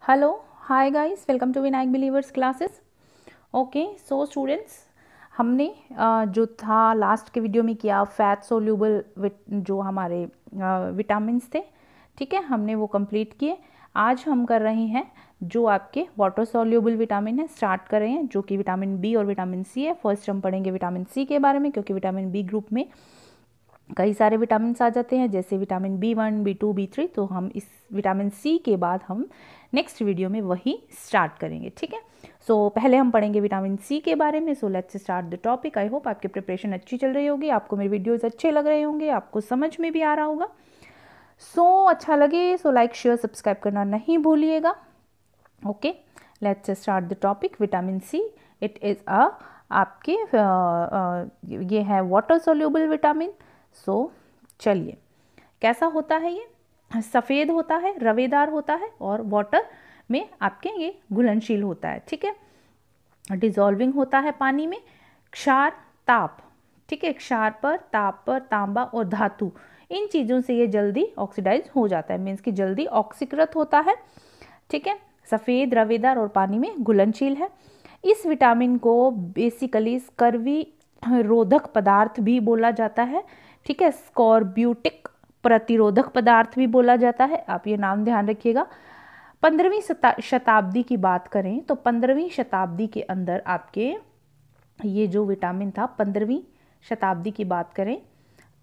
Hello, hi guys, welcome to Vinayak believers classes. Okay, so students, हमने जो था last के वीडियो में किया फैट सोल्यूबल जो हमारे विटामिन्स थे, ठीक है, हमने वो कंप्लीट किए। आज हम कर रहे हैं जो आपके वाटर सोल्यूबल विटामिन है, स्टार्ट कर रहे हैं, जो कि विटामिन बी और विटामिन सी है। फर्स्ट हम पढ़ेंगे विटामिन सी के बारे में, क्योंकि विटामिन बी ग्रुप में कई सारे विटामिन आ जाते हैं, जैसे विटामिन B1, B2, B3। तो हम इस विटामिन सी के बाद हम नेक्स्ट वीडियो में वही स्टार्ट करेंगे, ठीक है। सो पहले हम पढ़ेंगे विटामिन सी के बारे में। So let's start the topic. I hope आपकी प्रिपरेशन अच्छी चल रही होगी, आपको मेरे वीडियोस अच्छे लग रहे होंगे, आपको समझ में भी आ रहा होगा। अच्छा लगे सो लाइक शेयर सब्सक्राइब करना नहीं भूलिएगा। Okay, let's start the topic. Vitamin C, it is आपके ये है वाटर सोल्यूबल विटामिन। चलिए, कैसा होता है ये? सफ़ेद होता है, रवेदार होता है और वाटर में आपके ये घुलनशील होता है, ठीक है। डिजॉल्विंग होता है पानी में। क्षार, ताप, ठीक है, क्षार पर, ताप पर, तांबा और धातु, इन चीज़ों से ये जल्दी ऑक्सीडाइज हो जाता है, मीन्स कि जल्दी ऑक्सीकृत होता है, ठीक है। सफ़ेद, रवेदार और पानी में घुलनशील है। इस विटामिन को बेसिकली स्कर्वी रोधक पदार्थ भी बोला जाता है, ठीक है। स्कॉर्ब्यूटिक प्रतिरोधक पदार्थ भी बोला जाता है, आप ये नाम ध्यान रखिएगा। 15वीं शताब्दी की बात करें तो 15वीं शताब्दी के अंदर आपके ये जो विटामिन था, 15वीं शताब्दी की बात करें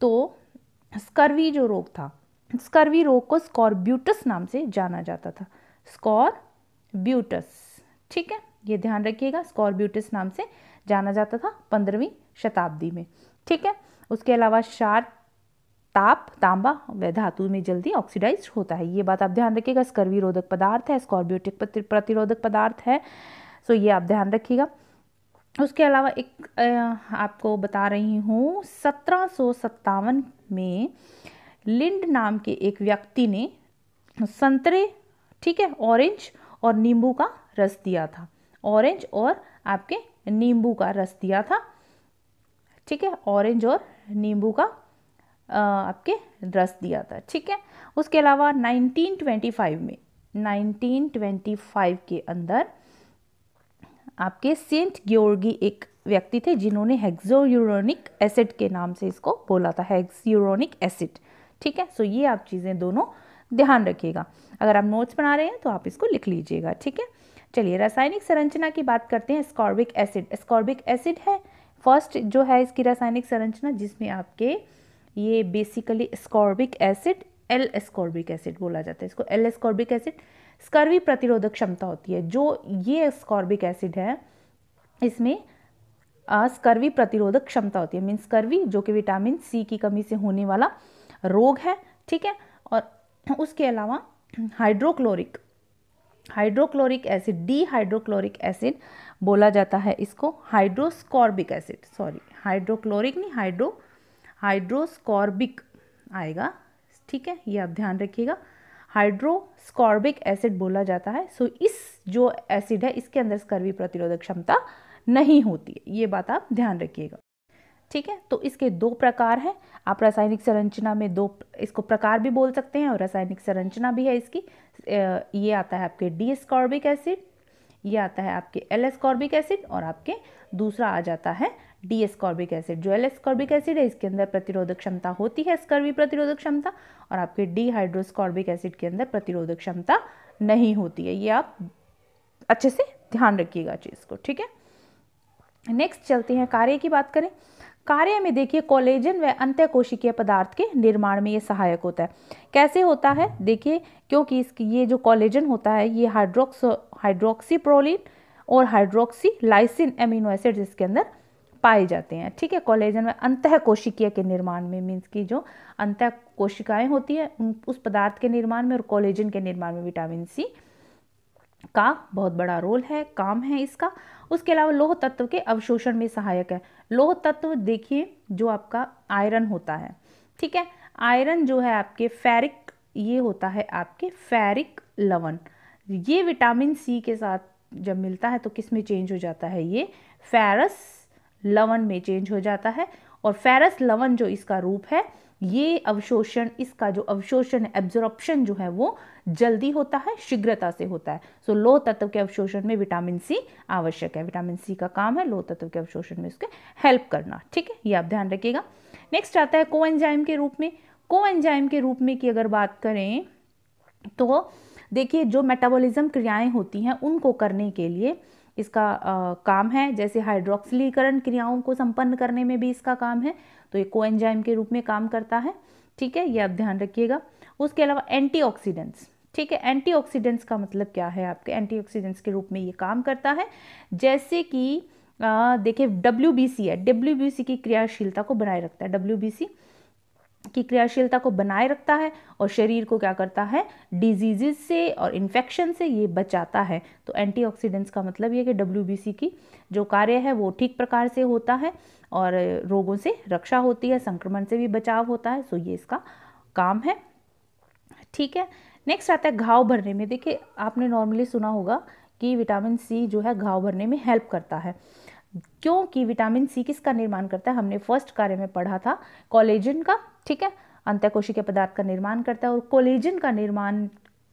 तो स्कर्वी जो रोग था, स्कर्वी रोग को स्कॉर्ब्यूटस नाम से जाना जाता था। स्कॉर्ब्यूटस, ठीक है, ये ध्यान रखिएगा, स्कॉर्ब्यूटस नाम से जाना जाता था 15वीं शताब्दी में, ठीक है। उसके अलावा क्षार, ताप, तांबा व धातु में जल्दी ऑक्सीडाइज होता है, ये बात आप ध्यान रखिएगा। स्कर्वी रोधक पदार्थ है, स्कॉर्ब्यूटिक प्रतिरोधक पदार्थ है, सो ये आप ध्यान रखिएगा। उसके अलावा एक आपको बता रही हूँ, 1757 में लिंड नाम के एक व्यक्ति ने संतरे, ठीक है, ऑरेंज और नींबू का रस दिया था। ऑरेंज और आपके नींबू का रस दिया था, ठीक है, ऑरेंज और नींबू का आपके रस दिया था, ठीक है। उसके अलावा 1925 के अंदर आपके सेंट ग्योर्गी एक व्यक्ति थे, जिन्होंने हेक्सोयूरोनिक एसिड के नाम से इसको बोला था, हेक्सयूरोनिक एसिड, ठीक है। सो ये आप चीज़ें दोनों ध्यान रखिएगा। अगर आप नोट्स बना रहे हैं तो आप इसको लिख लीजिएगा, ठीक है। चलिए, रासायनिक संरचना की बात करते हैं। एस्कॉर्बिक एसिड, एस्कॉर्बिक एसिड है फर्स्ट जो है इसकी रासायनिक संरचना, जिसमें आपके ये basically ascorbic acid, L ascorbic acid बोला जाता है इसको, एल एस्कॉर्बिक एसिड। स्कर्वी प्रतिरोधक क्षमता होती है, जो ये एस्कॉर्बिक एसिड है इसमें स्कर्वी प्रतिरोधक क्षमता होती है, मीन्स स्कर्वी जो कि विटामिन सी की कमी से होने वाला रोग है, ठीक है। और उसके अलावा hydrochloric acid, D hydrochloric acid बोला जाता है इसको, हाइड्रोस्कॉर्बिक एसिड, सॉरी हाइड्रोक्लोरिक नहीं, हाइड्रोस्कॉर्बिक आएगा, ठीक है, ये आप ध्यान रखिएगा। हाइड्रोस्कॉर्बिक एसिड बोला जाता है। सो इस जो एसिड है इसके अंदर स्कर्वी प्रतिरोधक क्षमता नहीं होती है, ये बात आप ध्यान रखिएगा, ठीक है। तो इसके दो प्रकार हैं, आप रासायनिक संरचना में दो इसको प्रकार भी बोल सकते हैं और रासायनिक संरचना भी है इसकी। ये आता है आपके डी एस्कॉर्बिक एसिड, ये आता है आपके एल एस्कॉर्बिक एसिड, और आपके दूसरा आ जाता है डी एस्कॉर्बिक एसिड। जो एल एस्कॉर्बिक एसिड है इसके अंदर प्रतिरोधक क्षमता होती है, स्कर्वी प्रतिरोधक क्षमता, और आपके डी हाइड्रोस्कॉर्बिक एसिड के अंदर प्रतिरोधक क्षमता नहीं होती है, ये आप अच्छे से ध्यान रखिएगा चीज़ को, ठीक है। नेक्स्ट चलते हैं, कार्य की बात करें। कार्य में देखिए, कोलेजन व अंतःकोशिकीय पदार्थ के निर्माण में ये सहायक होता है। कैसे होता है देखिए, क्योंकि इसकी ये जो कोलेजन होता है ये हाइड्रोक्सीप्रोलिन और हाइड्रोक्सी लाइसिन एमिनो एसिड इसके अंदर पाए जाते हैं, ठीक है। कोलेजन में अंतःकोशिकीय के निर्माण में, मीन्स की जो अंतः कोशिकाएं होती है उस पदार्थ के निर्माण में और कोलेजन के निर्माण में विटामिन सी का बहुत बड़ा रोल है, काम है इसका। उसके अलावा लौह तत्व के अवशोषण में सहायक है। लौह तत्व देखिए, जो आपका आयरन होता है, ठीक है, आयरन जो है आपके फेरिक, ये होता है आपके फेरिक लवण, ये विटामिन सी के साथ जब मिलता है तो किस में चेंज हो जाता है, ये फेरस लवण में चेंज हो जाता है, और फेरस लवण जो इसका रूप है, ये अवशोषण, इसका जो अवशोषण एब्जॉर्प्शन जो है वो जल्दी होता है, शीघ्रता से होता है। सो लौह तत्व के अवशोषण में विटामिन सी आवश्यक है। विटामिन सी का काम है लौह तत्व के अवशोषण में उसके हेल्प करना, ठीक है, ये आप ध्यान रखिएगा। नेक्स्ट आता है कोएंजाइम के रूप में। कोएंजाइम के रूप में की अगर बात करें तो देखिए जो मेटाबॉलिज्म क्रियाएं होती हैं उनको करने के लिए इसका काम है, जैसे हाइड्रोक्सिलीकरण क्रियाओं को संपन्न करने में भी इसका काम है, तो ये कोएंजाइम के रूप में काम करता है, ठीक है, ये आप ध्यान रखिएगा। उसके अलावा एंटीऑक्सीडेंट्स, ठीक है, एंटीऑक्सीडेंट्स का मतलब क्या है, आपके एंटीऑक्सीडेंट्स के रूप में ये काम करता है, जैसे कि देखिए WBC है, WBC की क्रियाशीलता को बनाए रखता है, WBC की क्रियाशीलता को बनाए रखता है और शरीर को क्या करता है, डिजीजेस से और इन्फेक्शन से ये बचाता है। तो एंटीऑक्सीडेंट्स का मतलब ये कि WBC की जो कार्य है वो ठीक प्रकार से होता है और रोगों से रक्षा होती है, संक्रमण से भी बचाव होता है। सो ये इसका काम है, ठीक है। नेक्स्ट आता है घाव भरने में। देखिए आपने नॉर्मली सुना होगा कि विटामिन सी जो है घाव भरने में हेल्प करता है, क्योंकि विटामिन सी किसका निर्माण करता है, हमने फर्स्ट कार्य में पढ़ा था कोलेजन का, ठीक है, अंतःकोशिकीय पदार्थ का निर्माण करता है और कोलेजन का निर्माण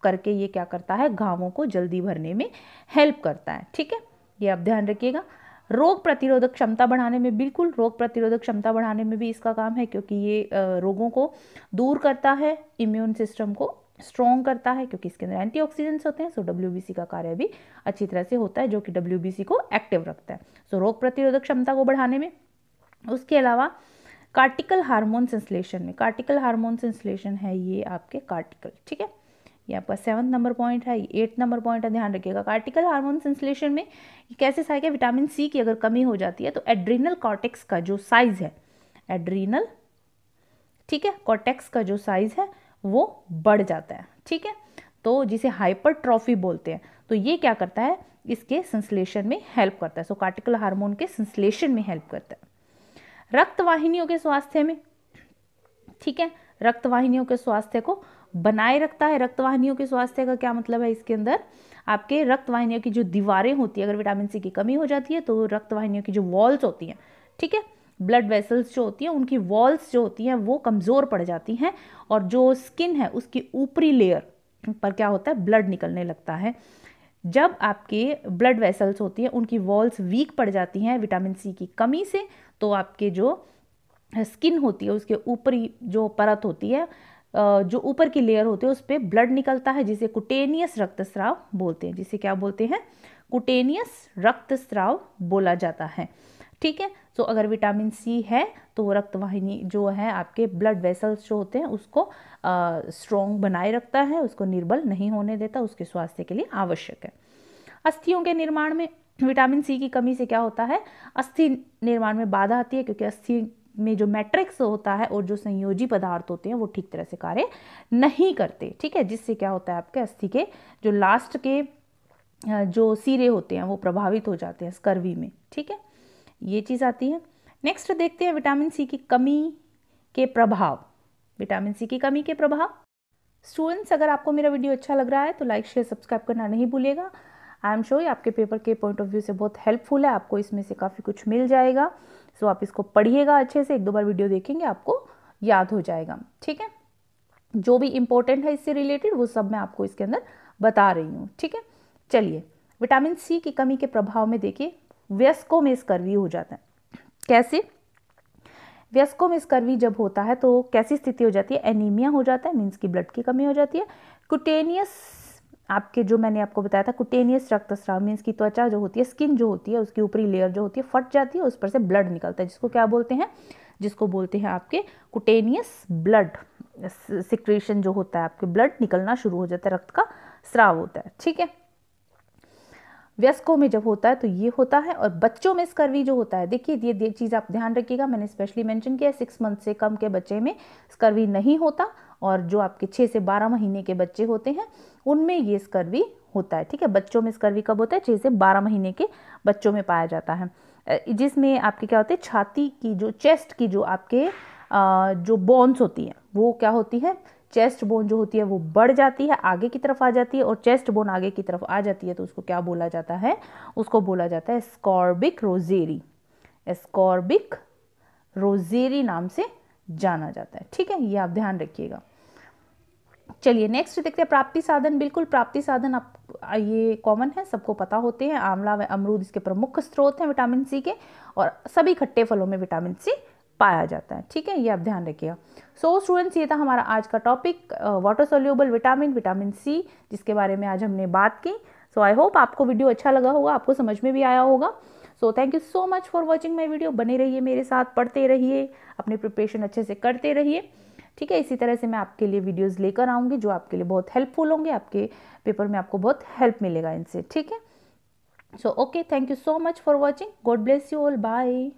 करके ये क्या करता है, घावों को जल्दी भरने में हेल्प करता है, ठीक है, ये आप ध्यान रखिएगा। रोग प्रतिरोधक क्षमता बढ़ाने में, बिल्कुल रोग प्रतिरोधक क्षमता बढ़ाने में भी इसका काम है, क्योंकि ये रोगों को दूर करता है, इम्यून सिस्टम को स्ट्रॉन्ग करता है, क्योंकि इसके अंदर एंटीऑक्सीडेंट्स होते हैं। सो WBC का कार्य भी अच्छी तरह से होता है, जो कि WBC को एक्टिव रखता है, सो रोग प्रतिरोधक क्षमता को बढ़ाने में। उसके अलावा कार्टिकल हार्मोन संश्लेषण में, कार्टिकल हार्मोन संश्लेषण है ये आपके कार्टिकल, ठीक है, ये आपका 7 नंबर पॉइंट है, 8 नंबर पॉइंट है, ध्यान रखिएगा। कार्टिकल हार्मोन संश्लेषण में कैसे सहायक है, विटामिन सी की अगर कमी हो जाती है तो एड्रीनल कॉर्टेक्स का जो साइज है, एड्रीनल, ठीक है, कॉर्टेक्स का जो साइज है वो बढ़ जाता है, ठीक है, तो जिसे हाइपरट्रॉफी बोलते हैं। तो ये क्या करता है, इसके संश्लेषण में हेल्प करता है। सो कार्टिकल हार्मोन के संश्लेषण में हेल्प करता है। रक्तवाहिनियों के स्वास्थ्य में, ठीक है, रक्तवाहिनियों के स्वास्थ्य को बनाए रखता है। रक्तवाहिनियों के स्वास्थ्य का क्या मतलब है, इसके अंदर आपके रक्तवाहिनियों की जो दीवारें होती है, अगर विटामिन सी की कमी हो जाती है तो रक्तवाहिनियों की जो वॉल्स होती हैं, ठीक है, ब्लड वेसल्स जो होती हैं उनकी वॉल्स जो होती हैं वो कमज़ोर पड़ जाती हैं और जो स्किन है उसकी ऊपरी लेयर पर क्या होता है, ब्लड निकलने लगता है। जब आपके ब्लड वेसल्स होती हैं उनकी वॉल्स वीक पड़ जाती हैं विटामिन सी की कमी से, तो आपके जो स्किन होती है उसके ऊपरी जो परत होती है, जो ऊपर की लेयर होती है उस पर ब्लड निकलता है, जिसे कुटेनियस रक्तस्राव बोलते हैं, जिसे क्या बोलते हैं, कुटेनियस रक्तस्राव बोला जाता है, ठीक है। तो अगर विटामिन सी है तो वो रक्तवाहिनी जो है आपके ब्लड वेसल्स जो होते हैं उसको स्ट्रॉन्ग बनाए रखता है, उसको निर्बल नहीं होने देता, उसके स्वास्थ्य के लिए आवश्यक है। अस्थियों के निर्माण में विटामिन सी की कमी से क्या होता है, अस्थि निर्माण में बाधा आती है, क्योंकि अस्थि में जो मैट्रिक्स होता है और जो संयोजी पदार्थ होते हैं वो ठीक तरह से कार्य नहीं करते, ठीक है, जिससे क्या होता है आपके अस्थि के जो लास्ट के जो सिरे होते हैं वो प्रभावित हो जाते हैं स्कर्वी में, ठीक है, ये चीज़ आती है। नेक्स्ट देखते हैं विटामिन सी की कमी के प्रभाव। विटामिन सी की कमी के प्रभाव। स्टूडेंट्स, अगर आपको मेरा वीडियो अच्छा लग रहा है तो लाइक शेयर सब्सक्राइब करना नहीं भूलिएगा। आई एम श्योर आपके पेपर के पॉइंट ऑफ व्यू से बहुत हेल्पफुल है, आपको इसमें से काफ़ी कुछ मिल जाएगा। सो आप इसको पढ़िएगा अच्छे से, 1-2 बार वीडियो देखेंगे आपको याद हो जाएगा, ठीक है। जो भी इम्पोर्टेंट है इससे रिलेटेड वो सब मैं आपको इसके अंदर बता रही हूँ, ठीक है। चलिए, विटामिन सी की कमी के प्रभाव में देखिए वयस्कों में स्कर्वी हो जाता है। कैसे, वयस्कों में स्कर्वी जब होता है तो कैसी स्थिति हो जाती है, एनीमिया हो जाता है, मीन्स की ब्लड की कमी हो जाती है। कुटेनियस, आपके जो मैंने आपको बताया था कुटेनियस रक्तस्राव, मीन्स की त्वचा जो होती है, स्किन जो होती है उसकी ऊपरी लेयर जो होती है फट जाती है, उस पर से ब्लड निकलता है, जिसको क्या बोलते हैं, जिसको बोलते हैं आपके कुटेनियस ब्लड सिक्रेशन जो होता है, आपके ब्लड निकलना शुरू हो जाता है, रक्त का स्राव होता है, ठीक है। वयस्कों में जब होता है तो ये होता है। और बच्चों में स्कर्वी जो होता है, देखिए ये चीज़ आप ध्यान रखिएगा, मैंने स्पेशली मेंशन किया है, 6 मंथ से कम के बच्चे में स्कर्वी नहीं होता, और जो आपके 6 से 12 महीने के बच्चे होते हैं उनमें ये स्कर्वी होता है, ठीक है। बच्चों में स्कर्वी कब होता है, 6 से 12 महीने के बच्चों में पाया जाता है, जिसमें आपके क्या होते हैं, छाती की जो चेस्ट की जो आपके जो बोन्स होती हैं वो क्या होती है, चेस्ट बोन जो होती है वो बढ़ जाती है, आगे की तरफ आ जाती है, और चेस्ट बोन आगे की तरफ आ जाती है तो उसको क्या बोला जाता है, उसको बोला जाता है स्कॉर्बिक रोजेरी, स्कॉर्बिक रोजेरी नाम से जाना जाता है। ठीक है, ये आप ध्यान रखिएगा। चलिए नेक्स्ट देखते हैं प्राप्ति साधन। बिल्कुल प्राप्ति साधन आप ये कॉमन है, सबको पता होते हैं। आंवला व अमरूद इसके प्रमुख स्रोत हैं विटामिन सी के, और सभी खट्टे फलों में विटामिन सी पाया जाता है। ठीक है, ये आप ध्यान रखिएगा। सो स्टूडेंट्स, ये था हमारा आज का topic, water soluble vitamin, vitamin C, जिसके बारे में आज हमने बात की। सो आई होप आपको वीडियो अच्छा लगा होगा, आपको समझ में भी आया होगा। So thank you so much for watching my video. बने रहिए मेरे साथ, पढ़ते रहिए, अपनी प्रिपरेशन अच्छे से करते रहिए। ठीक है, इसी तरह से मैं आपके लिए वीडियोस लेकर आऊँगी जो आपके लिए बहुत हेल्पफुल होंगे, आपके पेपर में आपको बहुत हेल्प मिलेगा इनसे। ठीक है, so okay, thank you so much for watching. God bless you all, bye.